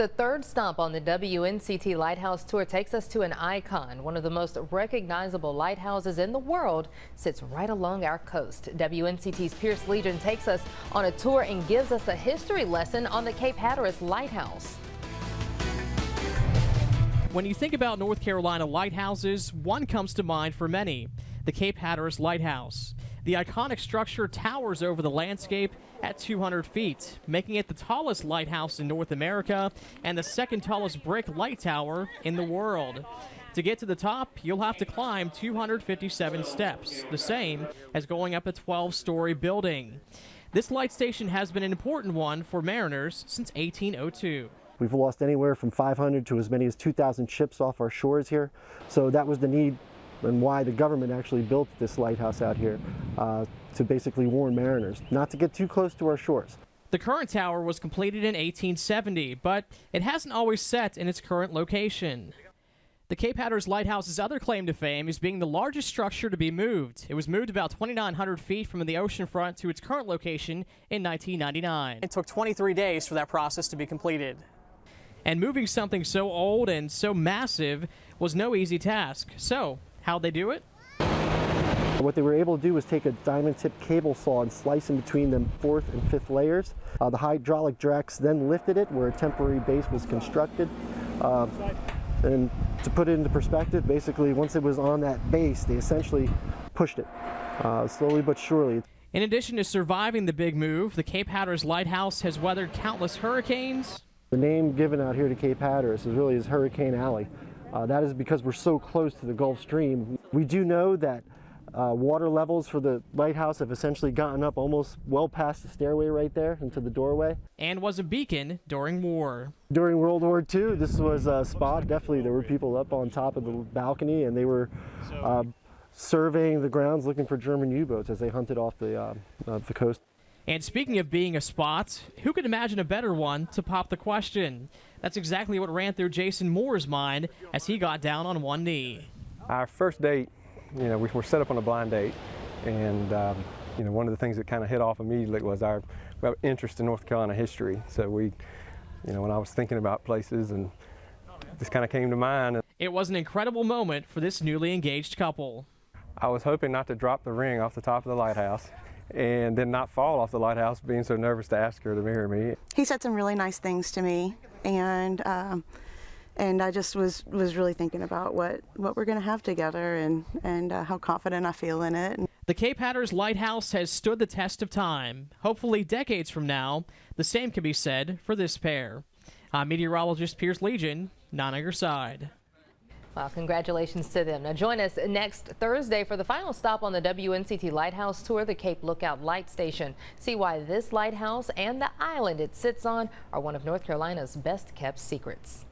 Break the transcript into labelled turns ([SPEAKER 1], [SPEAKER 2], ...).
[SPEAKER 1] The third stop on the WNCT Lighthouse Tour takes us to an icon. One of the most recognizable lighthouses in the world sits right along our coast. WNCT's Pierce Legion takes us on a tour and gives us a history lesson on the Cape Hatteras Lighthouse.
[SPEAKER 2] When you think about North Carolina lighthouses, one comes to mind for many, the Cape Hatteras Lighthouse. The iconic structure towers over the landscape at 200 feet, making it the tallest lighthouse in North America and the second tallest brick light tower in the world. To get to the top, you'll have to climb 257 steps, the same as going up a 12-story building. This light station has been an important one for mariners since 1802.
[SPEAKER 3] We've lost anywhere from 500 to as many as 2,000 ships off our shores here, so that was the need and why the government actually built this lighthouse out here, to basically warn mariners not to get too close to our shores.
[SPEAKER 2] The current tower was completed in 1870, but it hasn't always set in its current location. The Cape Hatteras Lighthouse's other claim to fame is being the largest structure to be moved. It was moved about 2,900 feet from the oceanfront to its current location in 1999.
[SPEAKER 4] It took 23 days for that process to be completed.
[SPEAKER 2] And moving something so old and so massive was no easy task. So, how'd they do it?
[SPEAKER 3] What they were able to do was take a diamond tip cable saw and slice in between them 4th and 5th layers. The hydraulic jacks then lifted it where a temporary base was constructed. And to put it into perspective, basically once it was on that base, they essentially pushed it slowly but surely.
[SPEAKER 2] In addition to surviving the big move, the Cape Hatteras Lighthouse has weathered countless hurricanes.
[SPEAKER 3] The name given out here to Cape Hatteras is Hurricane Alley. That is because we're so close to the Gulf Stream. We do know that water levels for the lighthouse have essentially gotten up almost well past the stairway right there into the doorway.
[SPEAKER 2] And was a beacon during war.
[SPEAKER 3] During World War II, this was a spot. Definitely there were people up on top of the balcony and they were surveying the grounds looking for German U-boats as they hunted off the coast.
[SPEAKER 2] And speaking of being a spot, who could imagine a better one to pop the question? That's exactly what ran through Jason Moore's mind as he got down on one knee.
[SPEAKER 5] Our first date, we were set up on a blind date, and one of the things that kind of hit off immediately was our interest in North Carolina history. So when I was thinking about places, and this kind of came to mind.
[SPEAKER 2] It was an incredible moment for this newly engaged couple.
[SPEAKER 5] I was hoping not to drop the ring off the top of the lighthouse and then not fall off the lighthouse, being so nervous to ask her to marry me.
[SPEAKER 6] He said some really nice things to me, and I just was really thinking about what we're going to have together and how confident I feel in it.
[SPEAKER 2] The Cape Hatteras Lighthouse has stood the test of time. Hopefully decades from now, the same can be said for this pair. I'm meteorologist Pierce Legion, not on your side.
[SPEAKER 1] Well, congratulations to them. Now join us next Thursday for the final stop on the WNCT Lighthouse Tour, the Cape Lookout Light Station. See why this lighthouse and the island it sits on are one of North Carolina's best kept secrets.